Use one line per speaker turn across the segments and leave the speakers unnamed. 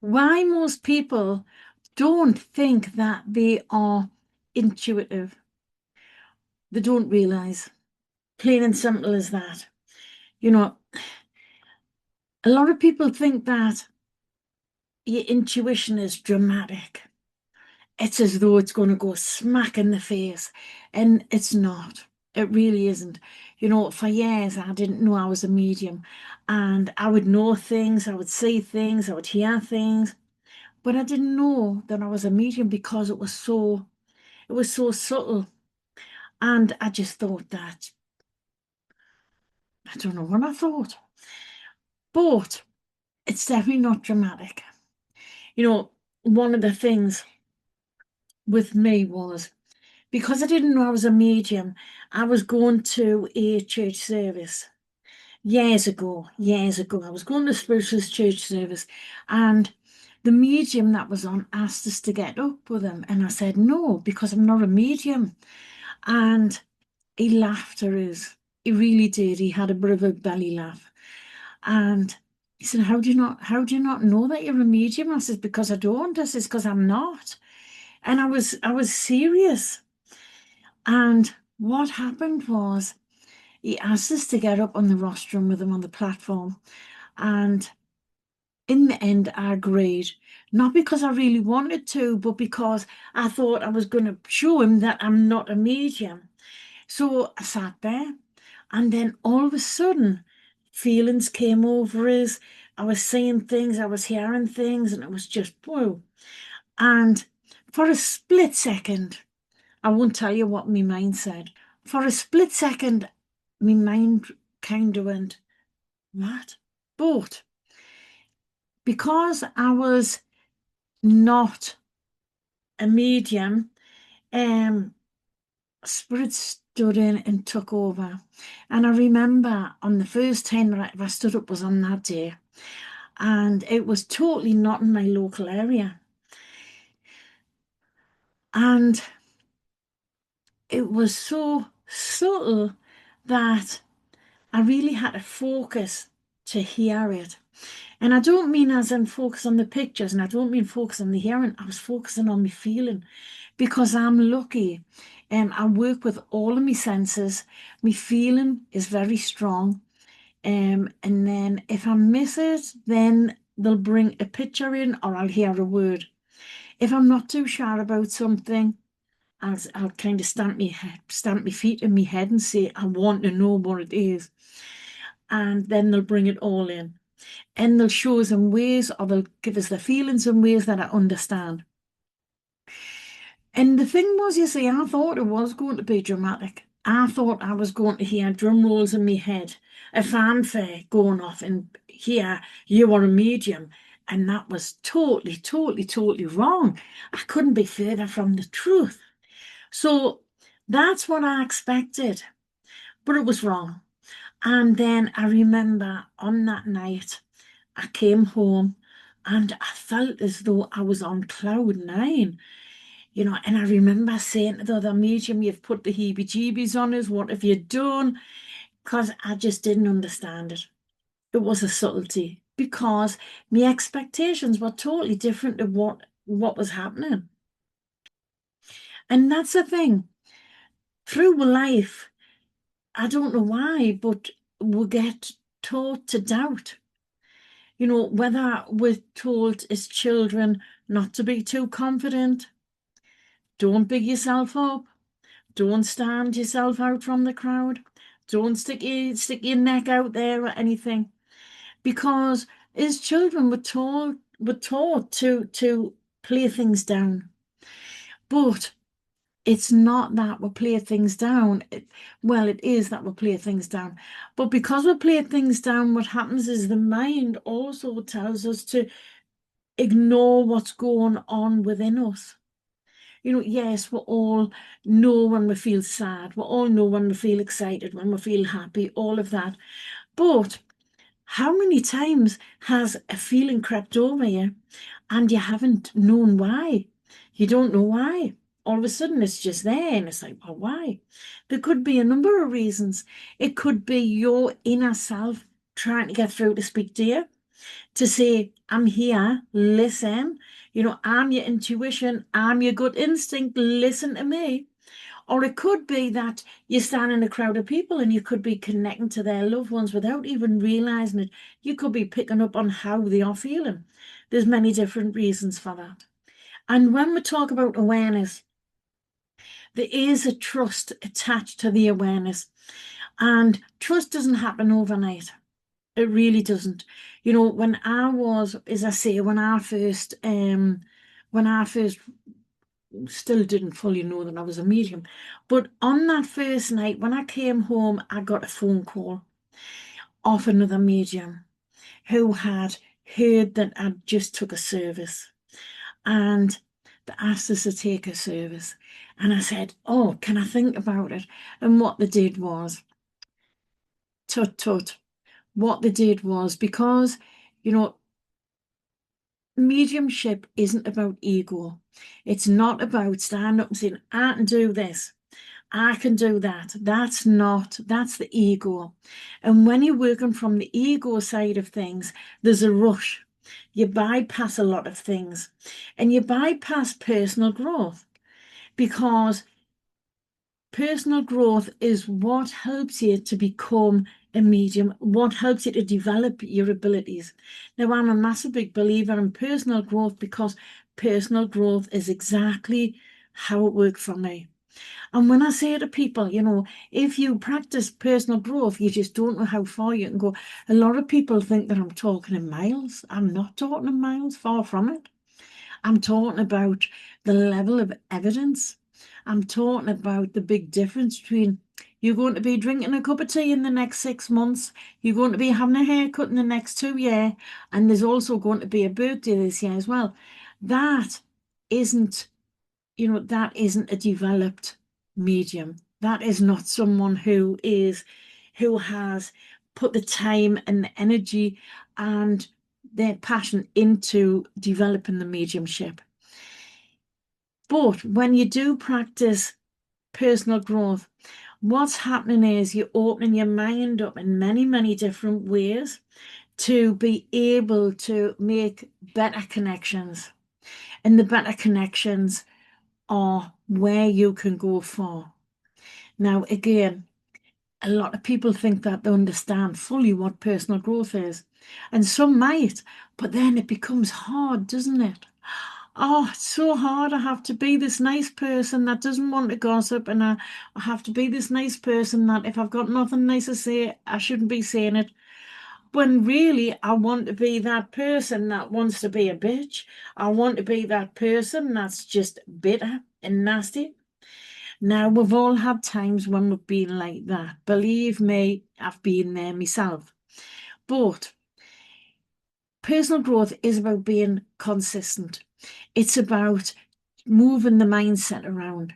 why most people don't think that they are intuitive. They don't realize, plain and simple as that. You know, a lot of people think that your intuition is dramatic. It's as though it's going to go smack in the face, and it's not. It really isn't. For years I didn't know I was a medium, and I would know things, I would see things, I would hear things, but I didn't know that I was a medium because it was so subtle. And I just thought that, I don't know what I thought, but it's definitely not dramatic. One of the things with me was, because I didn't know I was a medium, I was going to a church service years ago. Years ago, I was going to a spiritualist church service, and the medium that was on asked us to get up with him. And I said, no, because I'm not a medium. And he laughed at us. He really did. He had a bit of a belly laugh. And he said, how do you not know that you're a medium? I said, because I don't. I said, because I'm not. And I was serious. And what happened was, he asked us to get up on the rostrum with him on the platform. And in the end, I agreed. Not because I really wanted to, but because I thought I was going to show him that I'm not a medium. So I sat there, and then all of a sudden, feelings came over us. I was seeing things, I was hearing things, and it was just whoa. And for a split second, I won't tell you what my mind said. For a split second, my mind kind of went, what? But because I was not a medium, um, spirit stood in and took over. And I remember on the first time that I stood up was on that day, and it was totally not in my local area. And it was so subtle that I really had to focus to hear it. And I don't mean as in focus on the pictures, and I don't mean focus on the hearing. I was focusing on my feeling, because I'm lucky. I work with all of my senses. My feeling is very strong. And then if I miss it, then they'll bring a picture in, or I'll hear a word. If I'm not too sure about something, I'll kind of stamp my feet in my head and say, I want to know what it is. And then they'll bring it all in. And they'll show us in ways, or they'll give us the feelings in ways that I understand. And the thing was, you see, I thought it was going to be dramatic. I thought I was going to hear drum rolls in my head, a fanfare going off, and hear you are a medium. And that was totally, totally, totally wrong. I couldn't be further from the truth. So that's what I expected, but it was wrong. And then I remember on that night, I came home and I felt as though I was on cloud nine. And I remember saying to the other medium, you've put the heebie-jeebies on us, what have you done? Because I just didn't understand it. It was a subtlety, because my expectations were totally different to what was happening. And that's the thing. Through life, I don't know why, but we get taught to doubt. Whether we're told as children not to be too confident, don't big yourself up, don't stand yourself out from the crowd, don't stick your neck out there or anything. Because as children we're taught to play things down. But it's not that we play things down. Well, it is that we play things down. But because we play things down, what happens is the mind also tells us to ignore what's going on within us. Yes, we all know when we feel sad. We all know when we feel excited, when we feel happy, all of that. But how many times has a feeling crept over you and you haven't known why? You don't know why. All of a sudden it's just there, and it's like, well, why? There could be a number of reasons. It could be your inner self trying to get through to speak to you. to say, I'm here, listen, I'm your intuition, I'm your gut instinct, listen to me. Or it could be that you stand in a crowd of people and you could be connecting to their loved ones without even realizing it. You could be picking up on how they are feeling. There's many different reasons for that. And when we talk about awareness, there is a trust attached to the awareness. And trust doesn't happen overnight. It really doesn't. When I was, as I say, when I first still didn't fully know that I was a medium. But on that first night, when I came home, I got a phone call off another medium who had heard that I just took a service, and they asked us to take a service. And I said, oh, can I think about it? And what they did was, tut tut, what they did was, because, you know, mediumship isn't about ego. It's not about standing up and saying, I can do this, I can do that. That's the ego. And when you're working from the ego side of things, there's a rush. You bypass a lot of things, and you bypass personal growth, because personal growth is what helps you to become a medium, what helps you to develop your abilities. Now, I'm a massive big believer in personal growth, because personal growth is exactly how it worked for me. And when I say to people, if you practice personal growth, you just don't know how far you can go. A lot of people think that I'm talking in miles. I'm not talking in miles, far from it. I'm talking about the level of evidence. I'm talking about the big difference between you're going to be drinking a cup of tea in the next 6 months, you're going to be having a haircut in the next 2 years, and there's also going to be a birthday this year as well. That isn't, that isn't a developed medium. That is not someone who has put the time and the energy and their passion into developing the mediumship. But when you do practice personal growth, what's happening is you're opening your mind up in many, many different ways to be able to make better connections. And the better connections are where you can go for. Now, again, a lot of people think that they understand fully what personal growth is, and some might, but then it becomes hard, doesn't it? Oh, it's so hard. I have to be this nice person that doesn't want to gossip, and I have to be this nice person that if I've got nothing nice to say, I shouldn't be saying it. When really, I want to be that person that wants to be a bitch. I want to be that person that's just bitter and nasty. Now, we've all had times when we've been like that. Believe me, I've been there myself. But personal growth is about being consistent. It's about moving the mindset around.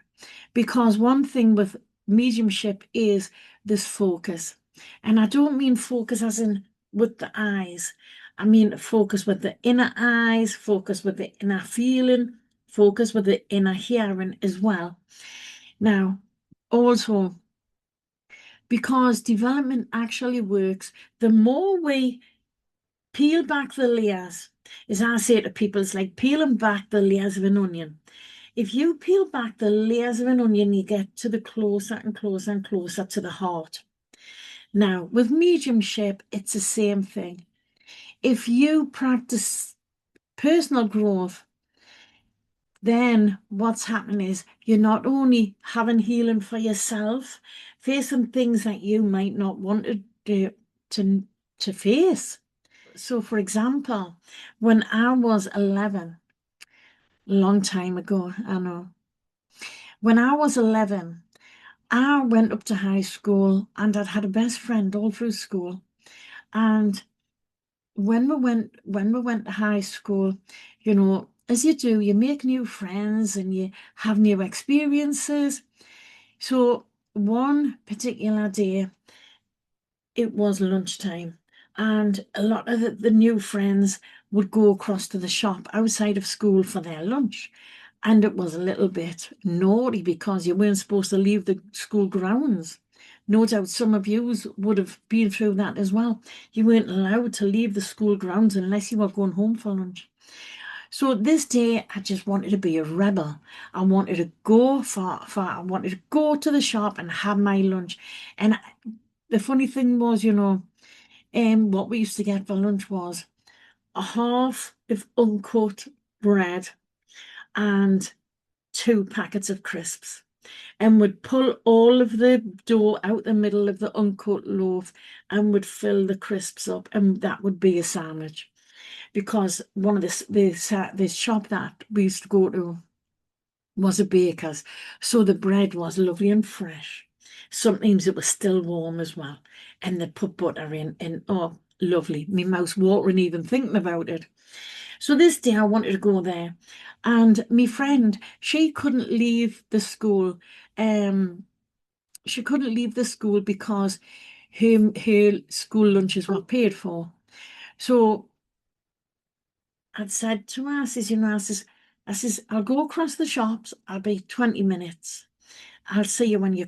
Because one thing with mediumship is this focus. And I don't mean focus as in with the eyes. I mean focus with the inner eyes, focus with the inner feeling, focus with the inner hearing as well. Now, also, because development actually works, the more we peel back the layers, as I say to people, it's like peeling back the layers of an onion. If you peel back the layers of an onion, you get to the closer and closer and closer to the heart. Now, with mediumship, it's the same thing. If you practice personal growth, then what's happening is you're not only having healing for yourself, facing things that you might not want to face. So, for example, when I was 11, a long time ago, I know, when I was 11, I went up to high school and I'd had a best friend all through school. And when we went to high school, as you do, you make new friends and you have new experiences. So one particular day, it was lunchtime, and a lot of the new friends would go across to the shop outside of school for their lunch. And it was a little bit naughty because you weren't supposed to leave the school grounds. no doubt some of you would have been through that as well. You weren't allowed to leave the school grounds unless you were going home for lunch. So this day, I just wanted to be a rebel. I wanted to go I wanted to go to the shop and have my lunch. And the funny thing was, what we used to get for lunch was a half of uncut bread and 2 packets of crisps, and would pull all of the dough out the middle of the uncut loaf and would fill the crisps up, and that would be a sandwich. Because one of the shop that we used to go to was a baker's, so the bread was lovely and fresh. Sometimes it was still warm as well, and they put butter in, and oh, lovely. My mouth's watering even thinking about it. So this day I wanted to go there, and my friend, she couldn't leave the school. She couldn't leave the school because her school lunches were paid for. So I'd said to her, I says, I'll go across the shops. I'll be 20 minutes. I'll see you when I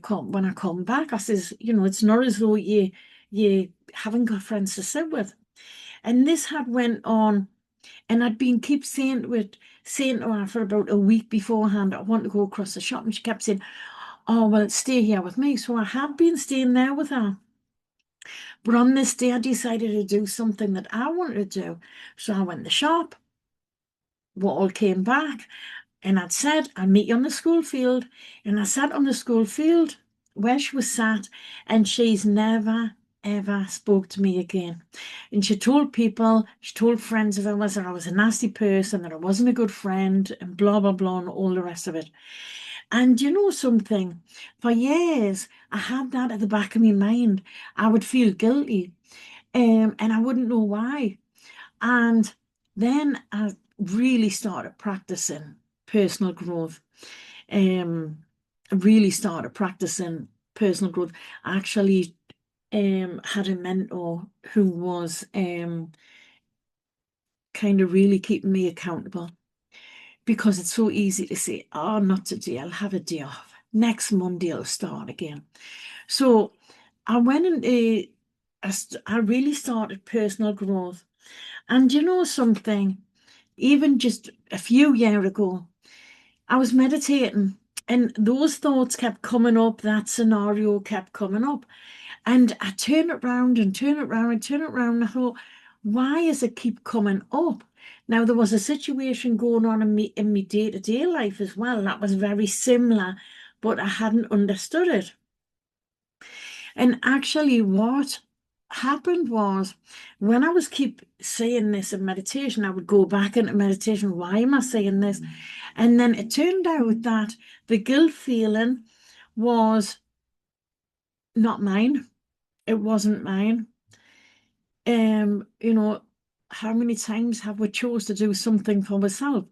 come back. I says, it's not as though you haven't got friends to sit with. And this had went on, and I'd been keep saying to her for about a week beforehand, I want to go across the shop. And she kept saying, oh, well, stay here with me. So I had been staying there with her. But on this day, I decided to do something that I wanted to do. So I went to the shop. We all came back, and I'd said, I'll meet you on the school field. And I sat on the school field where she was sat, and she's never, ever spoke to me again. And she told friends of ours that I was a nasty person, that I wasn't a good friend, and blah, blah, blah, and all the rest of it. And you know something? For years, I had that at the back of my mind. I would feel guilty, and I wouldn't know why. And then I really started practicing personal growth. I really started practicing personal growth. I actually had a mentor who was kind of really keeping me accountable, because it's so easy to say, oh, not today, I'll have a day off. Next Monday, I'll start again. So I went into, I really started personal growth. And you know something? Even just a few years ago, I was meditating, and those thoughts kept coming up, that scenario kept coming up. And I turn it round and turn it round and turn it round. And I thought, why does it keep coming up? Now, there was a situation going on in me day-to-day life as well that was very similar, but I hadn't understood it. And actually, what happened was, when I was keep saying this in meditation, I would go back into meditation. Why am I saying this? And then it turned out that the guilt feeling was not mine. It wasn't mine. How many times have we chose to do something for ourselves?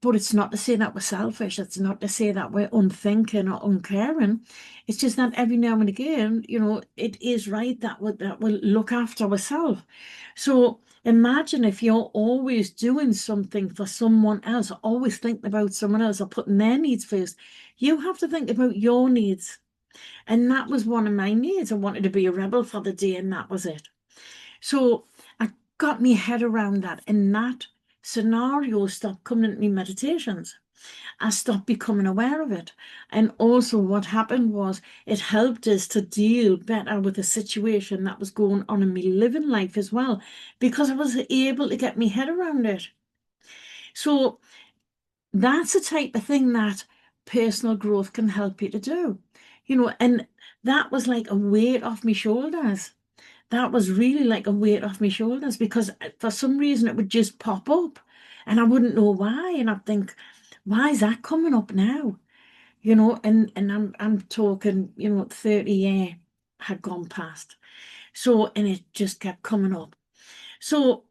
But it's not to say that we're selfish. It's not to say that we're unthinking or uncaring. It's just that every now and again, it is right that we'll look after ourselves. So imagine if you're always doing something for someone else, always thinking about someone else or putting their needs first. You have to think about your needs. And that was one of my needs. I wanted to be a rebel for the day, and that was it. So I got my head around that, and that scenario stopped coming into my meditations. I stopped becoming aware of it. And also what happened was, it helped us to deal better with the situation that was going on in my living life as well, because I was able to get my head around it. So that's the type of thing that personal growth can help you to do. And that was like a weight off my shoulders. That was really like a weight off my shoulders, because for some reason it would just pop up and I wouldn't know why. And I'd think, why is that coming up now? And I'm talking, 30 years had gone past. So, and it just kept coming up. So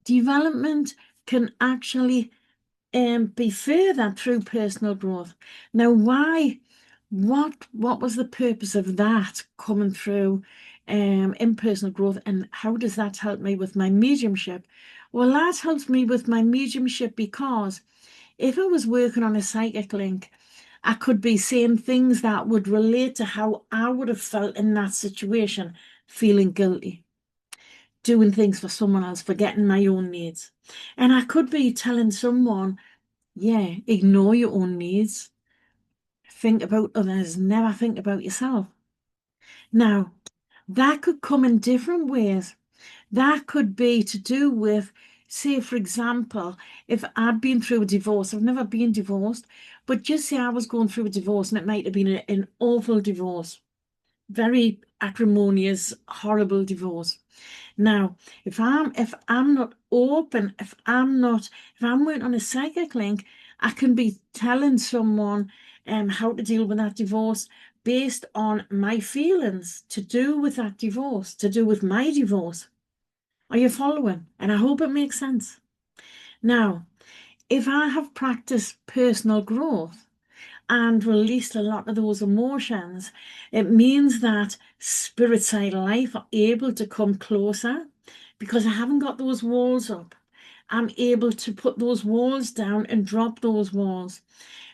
development can actually be further through personal growth. Now, why? What was the purpose of that coming through in personal growth, and how does that help me with my mediumship? Well, that helps me with my mediumship because if I was working on a psychic link, I could be saying things that would relate to how I would have felt in that situation, feeling guilty, doing things for someone else, forgetting my own needs. And I could be telling someone, yeah, ignore your own needs, think about others, never think about yourself. Now, that could come in different ways. That could be to do with, say, for example, if I'd been through a divorce, I've never been divorced, but just say I was going through a divorce and it might have been an awful divorce, very acrimonious, horrible divorce. Now, if I'm not open, if I'm waiting on a psychic link, I can be telling someone how to deal with that divorce based on my feelings to do with that divorce, to do with my divorce. Are you following? And I hope it makes sense. Now, if I have practiced personal growth and released a lot of those emotions, it means that spirit side life are able to come closer because I haven't got those walls up. I'm able to put those walls down and drop those walls.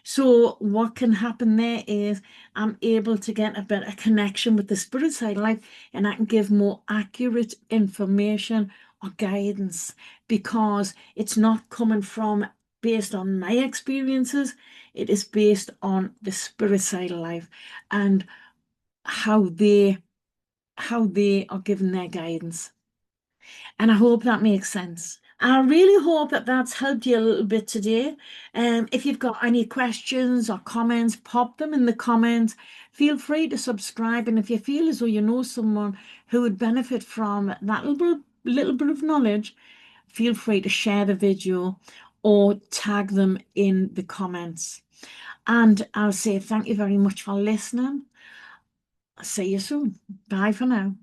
So what can happen there is I'm able to get a better connection with the spirit side of life, and I can give more accurate information or guidance because it's not coming from based on my experiences. It is based on the spirit side of life and how they are given their guidance. And I hope that makes sense. I really hope that that's helped you a little bit today. If you've got any questions or comments, pop them in the comments. Feel free to subscribe. And if you feel as though you know someone who would benefit from that little bit of knowledge, feel free to share the video or tag them in the comments. And I'll say thank you very much for listening. I'll see you soon. Bye for now.